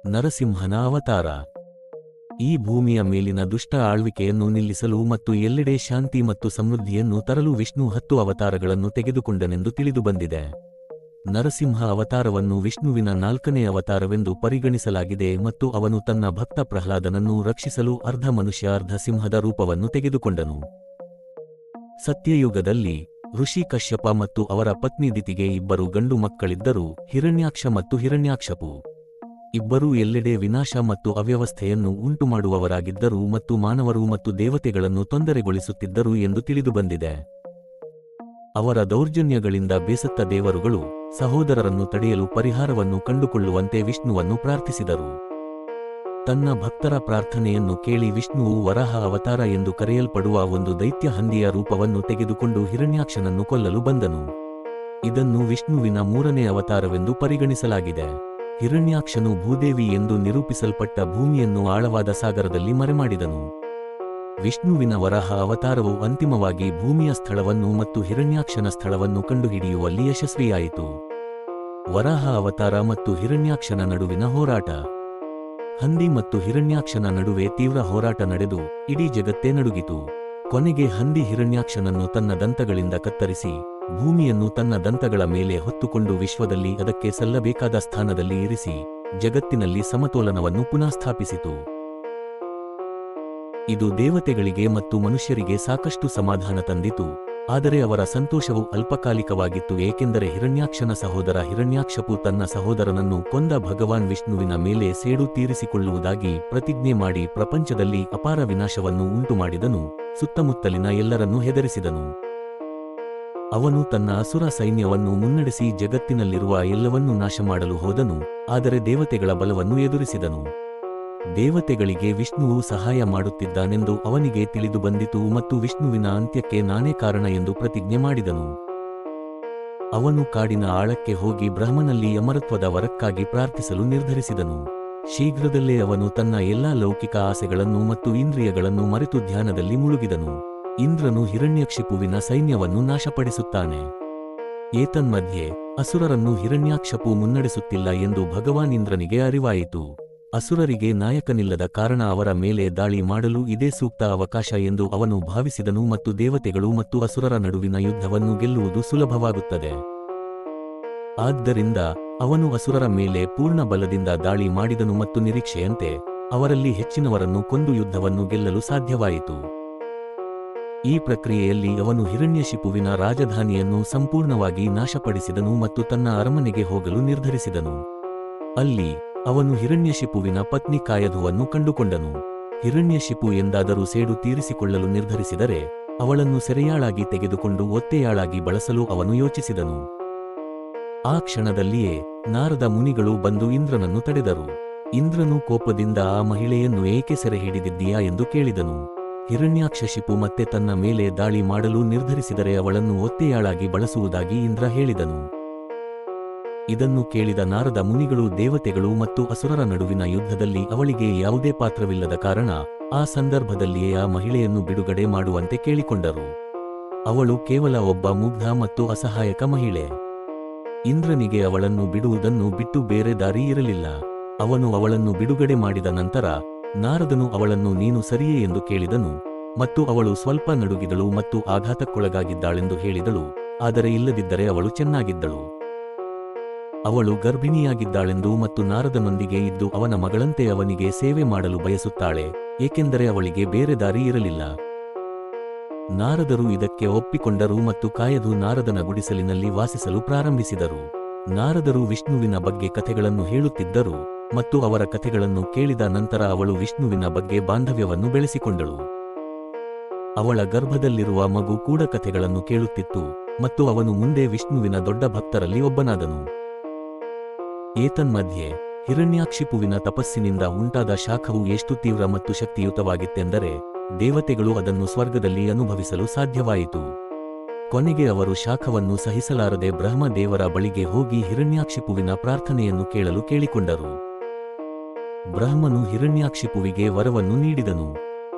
ನರಸಿಂಹನ ಅವತಾರ. ಈ ಭೂಮಿಯ ಮೇಲಿನ ದುಷ್ಟ ಆಳ್ವಿಕೆಯನ್ನು ನಿಲ್ಲಿಸಲು ಮತ್ತು ಎಲ್ಲೆಡೆ ಶಾಂತಿ ಮತ್ತು ಸಮೃದ್ಧಿಯನ್ನು ತರಲು ವಿಷ್ಣು 10 ಅವತಾರಗಳನ್ನು ತೆಗೆದುಕೊಂಡನೆಂದು ತಿಳಿದುಬಂದಿದೆ. ನರಸಿಂಹ ಅವತಾರವನ್ನು ವಿಷ್ಣುವಿನ 4ನೇ ಅವತಾರವೆಂದು ಪರಿಗಣಿಸಲಾಗಿದೆ ಮತ್ತು ಅವನು ತನ್ನ ಭಕ್ತ ಪ್ರಹ್ಲಾದನನ್ನು ರಕ್ಷಿಸಲು ಅರ್ಧ ಮನುಷ್ಯ ಅರ್ಧ ಸಿಂಹದ ರೂಪವನ್ನು ತೆಗೆದುಕೊಂಡನು. ಸತ್ಯಯುಗದಲ್ಲಿ ಋಷಿ ಕಶ್ಯಪ ಮತ್ತು ಅವರ ಪತ್ನಿ ದಿತಿಗೆ 2 ಗಂಡು ಮಕ್ಕಳಿದ್ದರು, ಹಿರಣ್ಯಾಕ್ಷ ಮತ್ತು ಹಿರಣ್ಯಾಕ್ಷಪು. ಇಬ್ಬರೂ ಎಲ್ಲೆಡೆ ವಿನಾಶ ಮತ್ತು ಅವ್ಯವಸ್ಥೆಯನ್ನು ಉಂಟುಮಾಡುವವರಾಗಿದ್ದರು ಮತ್ತು ಮಾನವರು ಮತ್ತು ದೇವತೆಗಳನ್ನು ತೊಂದರೆಗೊಳಿಸುತ್ತಿದ್ದರು ಎಂದು ತಿಳಿದುಬಂದಿದೆ. ಅವರ ದೌರ್ಜನ್ಯಗಳಿಂದ ಬೇಸತ್ತ ದೇವರುಗಳು ಸಹೋದರರನ್ನು ತಡೆಯಲು ಪರಿಹಾರವನ್ನು ಕಂಡುಕೊಳ್ಳುವಂತೆ ವಿಷ್ಣುವನ್ನು ಪ್ರಾರ್ಥಿಸಿದರು. ತನ್ನ ಭಕ್ತರ ಪ್ರಾರ್ಥನೆಯನ್ನು ಕೇಳಿ ವಿಷ್ಣುವು ವರಾಹ ಅವತಾರ ಎಂದು ಕರೆಯಲ್ಪಡುವ ಒಂದು ದೈತ್ಯ ಹಂದಿಯ ರೂಪವನ್ನು ತೆಗೆದುಕೊಂಡು ಹಿರಣ್ಯಾಕ್ಷನನ್ನು ಕೊಲ್ಲಲು ಬಂದನು. ಇದನ್ನು ವಿಷ್ಣುವಿನ 3ನೇ ಅವತಾರವೆಂದು ಪರಿಗಣಿಸಲಾಗಿದೆ. ಹಿರಣ್ಯಾಕ್ಷನು ಭೂದೇವಿ ಎಂದು ನಿರೂಪಿಸಲ್ಪಟ್ಟ ಭೂಮಿಯನ್ನು ಆಳವಾದ ಸಾಗರದಲ್ಲಿ ಮರೆಮಾಡಿದನು. ವಿಷ್ಣುವಿನ ವರಾಹ ಅವತಾರವು ಅಂತಿಮವಾಗಿ ಭೂಮಿಯ ಸ್ಥಳವನ್ನು ಮತ್ತು ಹಿರಣ್ಯಾಕ್ಷನ ಸ್ಥಳವನ್ನು ಕಂಡುಹಿಡಿಯುವಲ್ಲಿ ಯಶಸ್ವಿಯಾಯಿತು. ವರಾಹ ಅವತಾರ ಮತ್ತು ಹಿರಣ್ಯಾಕ್ಷನ ನಡುವಿನ ಹೋರಾಟ. ಹಂದಿ ಮತ್ತು ಹಿರಣ್ಯಾಕ್ಷನ ನಡುವೆ ತೀವ್ರ ಹೋರಾಟ ನಡೆದು ಇಡೀ ಜಗತ್ತೇ ನಡುಗಿತು. ಕೊನೆಗೆ ಹಂದಿ ಹಿರಣ್ಯಾಕ್ಷನನ್ನು ತನ್ನ ದಂತಗಳಿಂದ ಕತ್ತರಿಸಿ ಭೂಮಿಯನ್ನು ತನ್ನ ದಂತಗಳ ಮೇಲೆ ಹೊತ್ತುಕೊಂಡು ವಿಶ್ವದಲ್ಲಿ ಅದಕ್ಕೆ ಸಲ್ಲಬೇಕಾದ ಸ್ಥಾನದಲ್ಲಿ ಇರಿಸಿ ಜಗತ್ತಿನಲ್ಲಿ ಸಮತೋಲನವನ್ನು ಪುನಃಸ್ಥಾಪಿಸಿತು. ಇದು ದೇವತೆಗಳಿಗೆ ಮತ್ತು ಮನುಷ್ಯರಿಗೆ ಸಾಕಷ್ಟು ಸಮಾಧಾನ ತಂದಿತು. ಆದರೆ ಅವರ ಸಂತೋಷವು ಅಲ್ಪಕಾಲಿಕವಾಗಿತ್ತು, ಏಕೆಂದರೆ ಹಿರಣ್ಯಾಕ್ಷನ ಸಹೋದರ ಹಿರಣ್ಯಾಕ್ಷಪು ತನ್ನ ಸಹೋದರನನ್ನು ಕೊಂದ ಭಗವಾನ್ ವಿಷ್ಣುವಿನ ಮೇಲೆ ಸೇಡು ತೀರಿಸಿಕೊಳ್ಳುವುದಾಗಿ ಪ್ರತಿಜ್ಞೆ ಮಾಡಿ ಪ್ರಪಂಚದಲ್ಲಿ ಅಪಾರ ವಿನಾಶವನ್ನು ಉಂಟುಮಾಡಿದನು, ಸುತ್ತಮುತ್ತಲಿನ ಎಲ್ಲರನ್ನೂ ಹೆದರಿಸಿದನು. ಅವನು ತನ್ನ ಅಸುರ ಸೈನ್ಯವನ್ನು ಮುನ್ನಡೆಸಿ ಜಗತ್ತಿನಲ್ಲಿರುವ ಎಲ್ಲವನ್ನೂ ನಾಶಮಾಡಲು ಹೋದನು, ಆದರೆ ದೇವತೆಗಳ ಬಲವನ್ನು ಎದುರಿಸಿದನು. ದೇವತೆಗಳಿಗೆ ವಿಷ್ಣುವು ಸಹಾಯ ಮಾಡುತ್ತಿದ್ದಾನೆಂದು ಅವನಿಗೆ ತಿಳಿದುಬಂದಿತು ಮತ್ತು ವಿಷ್ಣುವಿನ ಅಂತ್ಯಕ್ಕೆ ನಾನೇ ಕಾರಣ ಎಂದು ಪ್ರತಿಜ್ಞೆ ಮಾಡಿದನು. ಅವನು ಕಾಡಿನ ಆಳಕ್ಕೆ ಹೋಗಿ ಬ್ರಹ್ಮನಲ್ಲಿ ಅಮರತ್ವದ ವರಕ್ಕಾಗಿ ಪ್ರಾರ್ಥಿಸಲು ನಿರ್ಧರಿಸಿದನು. ಶೀಘ್ರದಲ್ಲೇ ಅವನು ತನ್ನ ಎಲ್ಲಾ ಲೌಕಿಕ ಆಸೆಗಳನ್ನು ಮತ್ತು ಇಂದ್ರಿಯಗಳನ್ನು ಮರೆತು ಧ್ಯಾನದಲ್ಲಿ ಮುಳುಗಿದನು. ಇಂದ್ರನು ಹಿರಣ್ಯಕ್ಷಿಪುವಿನ ಸೈನ್ಯವನ್ನು ನಾಶಪಡಿಸುತ್ತಾನೆ. ಏತನ್ಮಧ್ಯೆ ಅಸುರರನ್ನು ಹಿರಣ್ಯಾಕ್ಷಪು ಮುನ್ನಡೆಸುತ್ತಿಲ್ಲ ಎಂದು ಭಗವಾನ್ ಇಂದ್ರನಿಗೆ ಅರಿವಾಯಿತು. ಅಸುರರಿಗೆ ನಾಯಕನಿಲ್ಲದ ಕಾರಣ ಅವರ ಮೇಲೆ ದಾಳಿ ಮಾಡಲು ಇದೇ ಸೂಕ್ತ ಅವಕಾಶ ಎಂದು ಅವನು ಭಾವಿಸಿದನು ಮತ್ತು ದೇವತೆಗಳು ಮತ್ತು ಅಸುರರ ನಡುವಿನ ಯುದ್ಧವನ್ನು ಗೆಲ್ಲುವುದು ಸುಲಭವಾಗುತ್ತದೆ. ಆದ್ದರಿಂದ ಅವನು ಅಸುರರ ಮೇಲೆ ಪೂರ್ಣ ಬಲದಿಂದ ದಾಳಿ ಮಾಡಿದನು ಮತ್ತು ನಿರೀಕ್ಷೆಯಂತೆ ಅವರಲ್ಲಿ ಹೆಚ್ಚಿನವರನ್ನು ಕೊಂದು ಯುದ್ಧವನ್ನು ಗೆಲ್ಲಲು ಸಾಧ್ಯವಾಯಿತು. ಈ ಪ್ರಕ್ರಿಯೆಯಲ್ಲಿ ಅವನು ಹಿರಣ್ಯಶಿಪುವಿನ ರಾಜಧಾನಿಯನ್ನು ಸಂಪೂರ್ಣವಾಗಿ ನಾಶಪಡಿಸಿದನು ಮತ್ತು ತನ್ನ ಅರಮನೆಗೆ ಹೋಗಲು ನಿರ್ಧರಿಸಿದನು. ಅಲ್ಲಿ ಅವನು ಹಿರಣ್ಯಶಿಪುವಿನ ಪತ್ನಿ ಕಾಯಧುವನ್ನು ಕಂಡುಕೊಂಡನು. ಹಿರಣ್ಯಶಿಪು ಎಂದಾದರೂ ಸೇಡು ತೀರಿಸಿಕೊಳ್ಳಲು ನಿರ್ಧರಿಸಿದರೆ ಅವಳನ್ನು ಸೆರೆಯಾಳಾಗಿ ತೆಗೆದುಕೊಂಡು ಒತ್ತೆಯಾಳಾಗಿ ಬಳಸಲು ಅವನು ಯೋಚಿಸಿದನು. ಆ ಕ್ಷಣದಲ್ಲಿಯೇ ನಾರದ ಮುನಿಗಳು ಬಂದು ಇಂದ್ರನನ್ನು ತಡೆದರು. ಇಂದ್ರನು ಕೋಪದಿಂದ ಆ ಮಹಿಳೆಯನ್ನು ಏಕೆ ಸೆರೆ ಹಿಡಿದಿದ್ದೀಯಾ ಎಂದು ಕೇಳಿದನು. ಹಿರಣ್ಯಾಕ್ಷಶಿಪು ಮತ್ತೆ ತನ್ನ ಮೇಲೆ ದಾಳಿ ಮಾಡಲು ನಿರ್ಧರಿಸಿದರೆ ಅವಳನ್ನು ಒತ್ತೆಯಾಳಾಗಿ ಬಳಸುವುದಾಗಿ ಇಂದ್ರ ಹೇಳಿದನು. ಇದನ್ನು ಕೇಳಿದ ನಾರದ ಮುನಿಗಳು ದೇವತೆಗಳು ಮತ್ತು ಅಸುರರ ನಡುವಿನ ಯುದ್ಧದಲ್ಲಿ ಅವಳಿಗೆ ಯಾವುದೇ ಪಾತ್ರವಿಲ್ಲದ ಕಾರಣ ಆ ಸಂದರ್ಭದಲ್ಲಿಯೇ ಆ ಮಹಿಳೆಯನ್ನು ಬಿಡುಗಡೆ ಮಾಡುವಂತೆ ಕೇಳಿಕೊಂಡರು. ಅವಳು ಕೇವಲ ಒಬ್ಬ ಮುಗ್ಧ ಮತ್ತು ಅಸಹಾಯಕ ಮಹಿಳೆ. ಇಂದ್ರನಿಗೆ ಅವಳನ್ನು ಬಿಡುವುದನ್ನು ಬಿಟ್ಟು ಬೇರೆ ದಾರಿ ಇರಲಿಲ್ಲ. ಅವನು ಅವಳನ್ನು ಬಿಡುಗಡೆ ಮಾಡಿದ ನಂತರ ನಾರದನು ಅವಳನ್ನು ನೀನು ಸರಿಯೇ ಎಂದು ಕೇಳಿದನು ಮತ್ತು ಅವಳು ಸ್ವಲ್ಪ ನಡುಗಿದಳು ಮತ್ತು ಆಘಾತಕ್ಕೊಳಗಾಗಿದ್ದಾಳೆಂದು ಹೇಳಿದಳು, ಆದರೆ ಇಲ್ಲದಿದ್ದರೆ ಅವಳು ಚೆನ್ನಾಗಿದ್ದಳು. ಅವಳು ಗರ್ಭಿಣಿಯಾಗಿದ್ದಾಳೆಂದು ಮತ್ತು ನಾರದನೊಂದಿಗೆ ಇದ್ದು ಅವನ ಮಗಳಂತೆ ಅವನಿಗೆ ಸೇವೆ ಮಾಡಲು ಬಯಸುತ್ತಾಳೆ, ಏಕೆಂದರೆ ಅವಳಿಗೆ ಬೇರೆ ದಾರಿ ಇರಲಿಲ್ಲ. ನಾರದರು ಇದಕ್ಕೆ ಒಪ್ಪಿಕೊಂಡರು ಮತ್ತು ಕಾಯಧು ನಾರದನ ಗುಡಿಸಲಿನಲ್ಲಿ ವಾಸಿಸಲು ಪ್ರಾರಂಭಿಸಿದರು. ನಾರದರು ವಿಷ್ಣುವಿನ ಬಗ್ಗೆ ಕಥೆಗಳನ್ನು ಹೇಳುತ್ತಿದ್ದರು ಮತ್ತು ಅವರ ಕಥೆಗಳನ್ನು ಕೇಳಿದ ನಂತರ ಅವಳು ವಿಷ್ಣುವಿನ ಬಗ್ಗೆ ಬಾಂಧವ್ಯವನ್ನು ಬೆಳೆಸಿಕೊಂಡಳು. ಅವಳ ಗರ್ಭದಲ್ಲಿರುವ ಮಗು ಕೂಡ ಕಥೆಗಳನ್ನು ಕೇಳುತ್ತಿತ್ತು ಮತ್ತು ಅವನು ಮುಂದೆ ವಿಷ್ಣುವಿನ ದೊಡ್ಡ ಭಕ್ತರಲ್ಲಿ ಒಬ್ಬನಾದನು. ಏತನ್ಮಧ್ಯೆ ಹಿರಣ್ಯಾಕ್ಷಿಪುವಿನ ತಪಸ್ಸಿನಿಂದ ಉಂಟಾದ ಶಾಖವು ಎಷ್ಟು ತೀವ್ರ ಮತ್ತು ಶಕ್ತಿಯುತವಾಗಿತ್ತೆಂದರೆ ದೇವತೆಗಳು ಅದನ್ನು ಸ್ವರ್ಗದಲ್ಲಿ ಅನುಭವಿಸಲು ಸಾಧ್ಯವಾಯಿತು. ಕೊನೆಗೆ ಅವರು ಶಾಖವನ್ನು ಸಹಿಸಲಾರದೆ ಬ್ರಹ್ಮದೇವರ ಬಳಿಗೆ ಹೋಗಿ ಹಿರಣ್ಯಾಕ್ಷಿಪುವಿನ ಪ್ರಾರ್ಥನೆಯನ್ನು ಕೇಳಲು ಕೇಳಿಕೊಂಡರು. ಬ್ರಹ್ಮನು ಹಿರಣ್ಯಾಕ್ಷಿಪುವಿಗೆ ವರವನ್ನು ನೀಡಿದನು.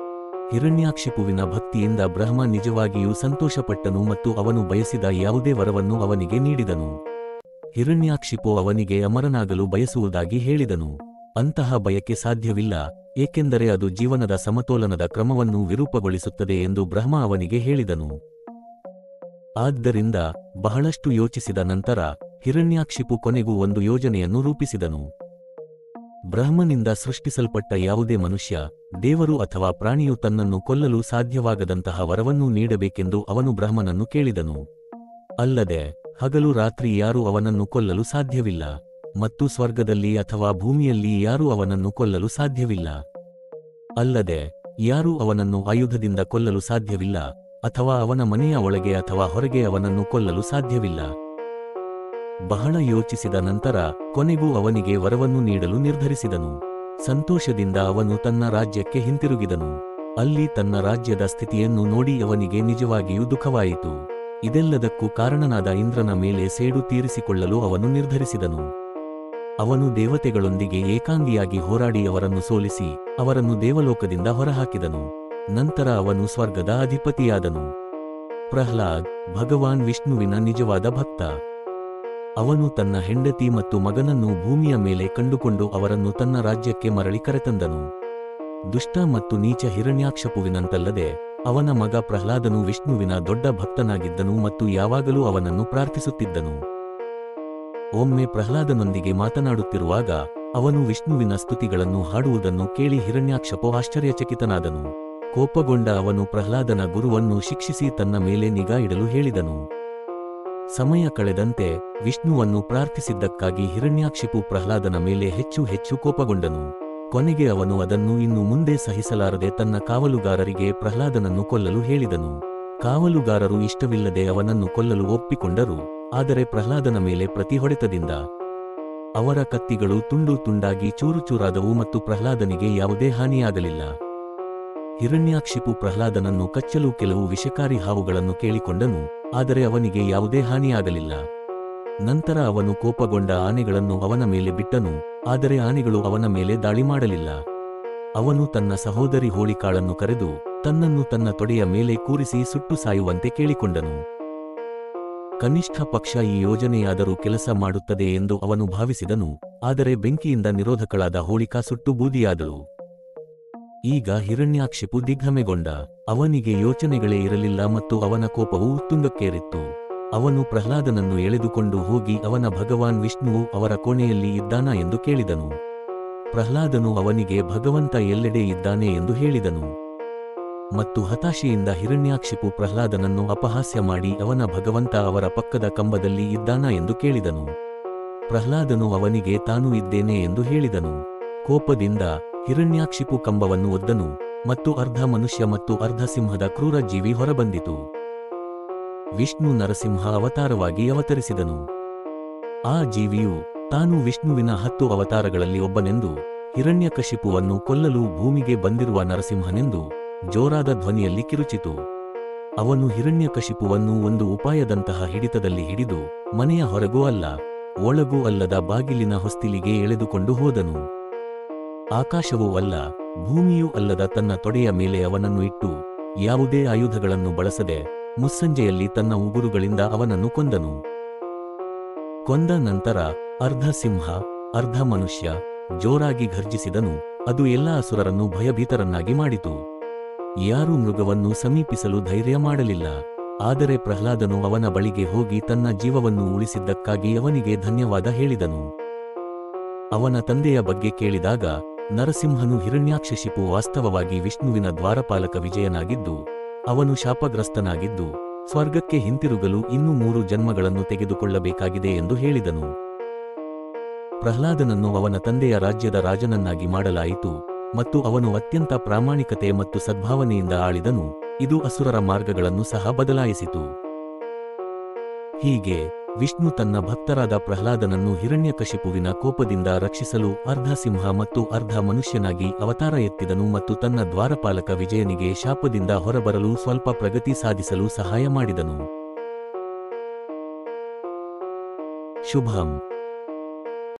ಹಿರಣ್ಯಾಕ್ಷಿಪುವಿನ ಭಕ್ತಿಯಿಂದ ಬ್ರಹ್ಮ ನಿಜವಾಗಿಯೂ ಸಂತೋಷಪಟ್ಟನು ಮತ್ತು ಅವನು ಬಯಸಿದ ಯಾವುದೇ ವರವನ್ನು ಅವನಿಗೆ ನೀಡಿದನು. ಹಿರಣ್ಯಾಕ್ಷಿಪು ಅವನಿಗೆ ಅಮರನಾಗಲು ಬಯಸುವುದಾಗಿ ಹೇಳಿದನು. ಅಂತಹ ಬಯಕೆ ಸಾಧ್ಯವಿಲ್ಲ, ಏಕೆಂದರೆ ಅದು ಜೀವನದ ಸಮತೋಲನದ ಕ್ರಮವನ್ನು ವಿರೂಪಗೊಳಿಸುತ್ತದೆ ಎಂದು ಬ್ರಹ್ಮ ಅವನಿಗೆ ಹೇಳಿದನು. ಆದ್ದರಿಂದ ಬಹಳಷ್ಟು ಯೋಚಿಸಿದ ನಂತರ ಹಿರಣ್ಯಾಕ್ಷಿಪು ಕೊನೆಗೂ ಒಂದು ಯೋಜನೆಯನ್ನು ರೂಪಿಸಿದನು. ಬ್ರಹ್ಮನಿಂದ ಸೃಷ್ಟಿಸಲ್ಪಟ್ಟ ಯಾವುದೇ ಮನುಷ್ಯ, ದೇವರು ಅಥವಾ ಪ್ರಾಣಿಯು ತನ್ನನ್ನು ಕೊಲ್ಲಲು ಸಾಧ್ಯವಾಗದಂತಹ ವರವನ್ನು ನೀಡಬೇಕೆಂದು ಅವನು ಬ್ರಹ್ಮನನ್ನು ಕೇಳಿದನು. ಅಲ್ಲದೆ ಹಗಲು ರಾತ್ರಿ ಯಾರೂ ಅವನನ್ನು ಕೊಲ್ಲಲು ಸಾಧ್ಯವಿಲ್ಲ, ಮತ್ತು ಸ್ವರ್ಗದಲ್ಲಿ ಅಥವಾ ಭೂಮಿಯಲ್ಲಿ ಯಾರೂ ಅವನನ್ನು ಕೊಲ್ಲಲು ಸಾಧ್ಯವಿಲ್ಲ. ಅಲ್ಲದೆ ಯಾರೂ ಅವನನ್ನು ಆಯುಧದಿಂದ ಕೊಲ್ಲಲು ಸಾಧ್ಯವಿಲ್ಲ, ಅಥವಾ ಅವನ ಮನೆಯ ಒಳಗೆ ಅಥವಾ ಹೊರಗೆ ಅವನನ್ನು ಕೊಲ್ಲಲು ಸಾಧ್ಯವಿಲ್ಲ. ಬಹಳ ಯೋಚಿಸಿದ ನಂತರ ಕೊನೆಗೂ ಅವನಿಗೆ ವರವನ್ನು ನೀಡಲು ನಿರ್ಧರಿಸಿದನು. ಸಂತೋಷದಿಂದ ಅವನು ತನ್ನ ರಾಜ್ಯಕ್ಕೆ ಹಿಂತಿರುಗಿದನು. ಅಲ್ಲಿ ತನ್ನ ರಾಜ್ಯದ ಸ್ಥಿತಿಯನ್ನು ನೋಡಿ ಅವನಿಗೆ ನಿಜವಾಗಿಯೂ ದುಃಖವಾಯಿತು. ಇದೆಲ್ಲದಕ್ಕೂ ಕಾರಣನಾದ ಇಂದ್ರನ ಮೇಲೆ ಸೇಡು ತೀರಿಸಿಕೊಳ್ಳಲು ಅವನು ನಿರ್ಧರಿಸಿದನು. ಅವನು ದೇವತೆಗಳೊಂದಿಗೆ ಏಕಾಂಗಿಯಾಗಿ ಹೋರಾಡಿ ಅವರನ್ನು ಸೋಲಿಸಿ ಅವರನ್ನು ದೇವಲೋಕದಿಂದ ಹೊರಹಾಕಿದನು. ನಂತರ ಅವನು ಸ್ವರ್ಗದ ಅಧಿಪತಿಯಾದನು. ಪ್ರಹ್ಲಾದ್ ಭಗವಾನ್ ವಿಷ್ಣುವಿನ ನಿಜವಾದ ಭಕ್ತ. ಅವನು ತನ್ನ ಹೆಂಡತಿ ಮತ್ತು ಮಗನನ್ನು ಭೂಮಿಯ ಮೇಲೆ ಕಂಡುಕೊಂಡು ಅವರನ್ನು ತನ್ನ ರಾಜ್ಯಕ್ಕೆ ಮರಳಿ ಕರೆತಂದನು. ದುಷ್ಟ ಮತ್ತು ನೀಚ ಹಿರಣ್ಯಾಕ್ಷಪುವಿನಂತಲ್ಲದೆ ಅವನ ಮಗ ಪ್ರಹ್ಲಾದನು ವಿಷ್ಣುವಿನ ದೊಡ್ಡ ಭಕ್ತನಾಗಿದ್ದನು ಮತ್ತು ಯಾವಾಗಲೂ ಅವನನ್ನು ಪ್ರಾರ್ಥಿಸುತ್ತಿದ್ದನು. ಒಮ್ಮೆ ಪ್ರಹ್ಲಾದನೊಂದಿಗೆ ಮಾತನಾಡುತ್ತಿರುವಾಗ ಅವನು ವಿಷ್ಣುವಿನ ಸ್ತುತಿಗಳನ್ನು ಹಾಡುವುದನ್ನು ಕೇಳಿ ಹಿರಣ್ಯಾಕ್ಷಪು ಆಶ್ಚರ್ಯಚಕಿತನಾದನು. ಕೋಪಗೊಂಡ ಅವನು ಪ್ರಹ್ಲಾದನ ಗುರುವನ್ನು ಶಿಕ್ಷಿಸಿ ತನ್ನ ಮೇಲೆ ನಿಗಾ ಇಡಲು ಹೇಳಿದನು. ಸಮಯ ಕಳೆದಂತೆ ವಿಷ್ಣುವನ್ನು ಪ್ರಾರ್ಥಿಸಿದ್ದಕ್ಕಾಗಿ ಹಿರಣ್ಯಾಕ್ಷಿಪು ಪ್ರಹ್ಲಾದನ ಮೇಲೆ ಹೆಚ್ಚು ಹೆಚ್ಚು ಕೋಪಗೊಂಡನು. ಕೊನೆಗೆ ಅವನು ಅದನ್ನು ಇನ್ನು ಮುಂದೆ ಸಹಿಸಲಾರದೆ ತನ್ನ ಕಾವಲುಗಾರರಿಗೆ ಪ್ರಹ್ಲಾದನನ್ನು ಕೊಲ್ಲಲು ಹೇಳಿದನು. ಕಾವಲುಗಾರರು ಇಷ್ಟವಿಲ್ಲದೆ ಅವನನ್ನು ಕೊಲ್ಲಲು ಒಪ್ಪಿಕೊಂಡರು, ಆದರೆ ಪ್ರಹ್ಲಾದನ ಮೇಲೆ ಪ್ರತಿ ಹೊಡೆತದಿಂದ ಅವರ ಕತ್ತಿಗಳು ತುಂಡು ತುಂಡಾಗಿ ಚೂರುಚೂರಾದವು ಮತ್ತು ಪ್ರಹ್ಲಾದನಿಗೆ ಯಾವುದೇ ಹಾನಿಯಾಗಲಿಲ್ಲ. ಹಿರಣ್ಯಾಕ್ಷಿಪು ಪ್ರಹ್ಲಾದನನ್ನು ಕಚ್ಚಲು ಕೆಲವು ವಿಷಕಾರಿ ಹಾವುಗಳನ್ನು ಕೇಳಿಕೊಂಡನು, ಆದರೆ ಅವನಿಗೆ ಯಾವುದೇ ಹಾನಿಯಾಗಲಿಲ್ಲ. ನಂತರ ಅವನು ಕೋಪಗೊಂಡ ಆನೆಗಳನ್ನು ಅವನ ಮೇಲೆ ಬಿಟ್ಟನು, ಆದರೆ ಆನೆಗಳು ಅವನ ಮೇಲೆ ದಾಳಿ ಮಾಡಲಿಲ್ಲ. ಅವನು ತನ್ನ ಸಹೋದರಿ ಹೋಳಿಕಾಳನ್ನು ಕರೆದು ತನ್ನನ್ನು ತನ್ನ ತೊಡೆಯ ಮೇಲೆ ಕೂರಿಸಿ ಸುಟ್ಟು ಸಾಯುವಂತೆ ಕೇಳಿಕೊಂಡನು. ಕನಿಷ್ಠ ಪಕ್ಷ ಈ ಯೋಜನೆಯಾದರೂ ಕೆಲಸ ಮಾಡುತ್ತದೆ ಎಂದು ಅವನು ಭಾವಿಸಿದನು, ಆದರೆ ಬೆಂಕಿಯಿಂದ ನಿರೋಧಕಳಾದ ಹೋಳಿಕಾ ಸುಟ್ಟು ಬೂದಿಯಾದಳು. ಈಗ ಹಿರಣ್ಯಾಕ್ಷಿಪು ದಿಗ್ಭ್ರಮೆಗೊಂಡ. ಅವನಿಗೆ ಯೋಚನೆಗಳೇ ಇರಲಿಲ್ಲ ಮತ್ತು ಅವನ ಕೋಪವು ಉತ್ತುಂಗಕ್ಕೇರಿತ್ತು. ಅವನು ಪ್ರಹ್ಲಾದನನ್ನು ಎಳೆದುಕೊಂಡು ಹೋಗಿ ಅವನ ಭಗವಾನ್ ವಿಷ್ಣುವು ಅವರ ಕೋಣೆಯಲ್ಲಿ ಇದ್ದಾನಾ ಎಂದು ಕೇಳಿದನು. ಪ್ರಹ್ಲಾದನು ಅವನಿಗೆ ಭಗವಂತ ಎಲ್ಲೆಡೆ ಇದ್ದಾನೆ ಎಂದು ಹೇಳಿದನು. ಮತ್ತು ಹತಾಶೆಯಿಂದ ಹಿರಣ್ಯಾಕ್ಷಿಪು ಪ್ರಹ್ಲಾದನನ್ನು ಅಪಹಾಸ್ಯ ಮಾಡಿ ಅವನ ಭಗವಂತ ಅವರ ಪಕ್ಕದ ಕಂಬದಲ್ಲಿ ಇದ್ದಾನಾ ಎಂದು ಕೇಳಿದನು. ಪ್ರಹ್ಲಾದನು ಅವನಿಗೆ ತಾನು ಇದ್ದೇನೆ ಎಂದು ಹೇಳಿದನು. ಕೋಪದಿಂದ ಹಿರಣ್ಯಾಕ್ಷಿಪು ಕಂಬವನ್ನು ಒದ್ದನು ಮತ್ತು ಅರ್ಧ ಮನುಷ್ಯ ಮತ್ತು ಅರ್ಧ ಸಿಂಹದ ಕ್ರೂರ ಜೀವಿ ಹೊರಬಂದಿತು. ವಿಷ್ಣು ನರಸಿಂಹ ಅವತಾರವಾಗಿ ಅವತರಿಸಿದನು. ಆ ಜೀವಿಯು ತಾನು ವಿಷ್ಣುವಿನ 10 ಅವತಾರಗಳಲ್ಲಿ ಒಬ್ಬನೆಂದು, ಹಿರಣ್ಯಕಶಿಪುವನ್ನು ಕೊಲ್ಲಲು ಭೂಮಿಗೆ ಬಂದಿರುವ ನರಸಿಂಹನೆಂದು ಜೋರಾದ ಧ್ವನಿಯಲ್ಲಿ ಕಿರುಚಿತು. ಅವನು ಹಿರಣ್ಯಕಶಿಪುವನ್ನು ಒಂದು ಉಪಾಯದಂತಹ ಹಿಡಿತದಲ್ಲಿ ಹಿಡಿದು ಮನೆಯ ಹೊರಗೂ ಅಲ್ಲ ಒಳಗೂ ಅಲ್ಲದ ಬಾಗಿಲಿನ ಹೊಸ್ತಿಲಿಗೆ ಎಳೆದುಕೊಂಡು ಹೋದನು. ಆಕಾಶವೂ ಅಲ್ಲ ಭೂಮಿಯೂ ಅಲ್ಲದ ತನ್ನ ತೊಡೆಯ ಮೇಲೆ ಅವನನ್ನು ಇಟ್ಟು ಯಾವುದೇ ಆಯುಧಗಳನ್ನು ಬಳಸದೆ ಮುಸ್ಸಂಜೆಯಲ್ಲಿ ತನ್ನ ಉಗುರುಗಳಿಂದ ಅವನನ್ನು ಕೊಂದನು. ಕೊಂದ ನಂತರ ಅರ್ಧ ಸಿಂಹ ಅರ್ಧ ಮನುಷ್ಯ ಜೋರಾಗಿ ಘರ್ಜಿಸಿದನು. ಅದು ಎಲ್ಲ ಅಸುರರನ್ನು ಭಯಭೀತರನ್ನಾಗಿ ಮಾಡಿತು. ಯಾರೂ ಮೃಗವನ್ನು ಸಮೀಪಿಸಲು ಧೈರ್ಯ ಮಾಡಲಿಲ್ಲ. ಆದರೆ ಪ್ರಹ್ಲಾದನು ಅವನ ಬಳಿಗೆ ಹೋಗಿ ತನ್ನ ಜೀವವನ್ನು ಉಳಿಸಿದ್ದಕ್ಕಾಗಿ ಅವನಿಗೆ ಧನ್ಯವಾದ ಹೇಳಿದನು. ಅವನ ತಂದೆಯ ಬಗ್ಗೆ ಕೇಳಿದಾಗ ನರಸಿಂಹನು ಹಿರಣ್ಯಾಕ್ಷಿಪು ವಾಸ್ತವವಾಗಿ ವಿಷ್ಣುವಿನ ದ್ವಾರಪಾಲಕ ವಿಜಯನಾಗಿದ್ದು ಅವನು ಶಾಪಗ್ರಸ್ತನಾಗಿದ್ದು ಸ್ವರ್ಗಕ್ಕೆ ಹಿಂತಿರುಗಲು ಇನ್ನೂ 3 ಜನ್ಮಗಳನ್ನು ತೆಗೆದುಕೊಳ್ಳಬೇಕಾಗಿದೆ ಎಂದು ಹೇಳಿದನು. ಪ್ರಹ್ಲಾದನನ್ನು ಅವನ ತಂದೆಯ ರಾಜ್ಯದ ರಾಜನನ್ನಾಗಿ ಮಾಡಲಾಯಿತು ಮತ್ತು ಅವನು ಅತ್ಯಂತ ಪ್ರಾಮಾಣಿಕತೆ ಮತ್ತು ಸದ್ಭಾವನೆಯಿಂದ ಆಳಿದನು. ಇದು ಅಸುರರ ಮಾರ್ಗಗಳನ್ನು ಸಹ ಬದಲಾಯಿಸಿತು. ಹೀಗೆ ವಿಷ್ಣು ತನ್ನ ಭಕ್ತರಾದ ಪ್ರಹ್ಲಾದನನ್ನು ಹಿರಣ್ಯಕಶಿಪುವಿನ ಕೋಪದಿಂದ ರಕ್ಷಿಸಲು ಅರ್ಧ ಸಿಂಹ ಮತ್ತು ಅರ್ಧ ಮನುಷ್ಯನಾಗಿ ಅವತಾರ ಎತ್ತಿದನು ಮತ್ತು ತನ್ನ ದ್ವಾರಪಾಲಕ ವಿಜಯನಿಗೆ ಶಾಪದಿಂದ ಹೊರಬರಲು ಸ್ವಲ್ಪ ಪ್ರಗತಿ ಸಾಧಿಸಲು ಸಹಾಯ ಮಾಡಿದನು. ಶುಭಂ.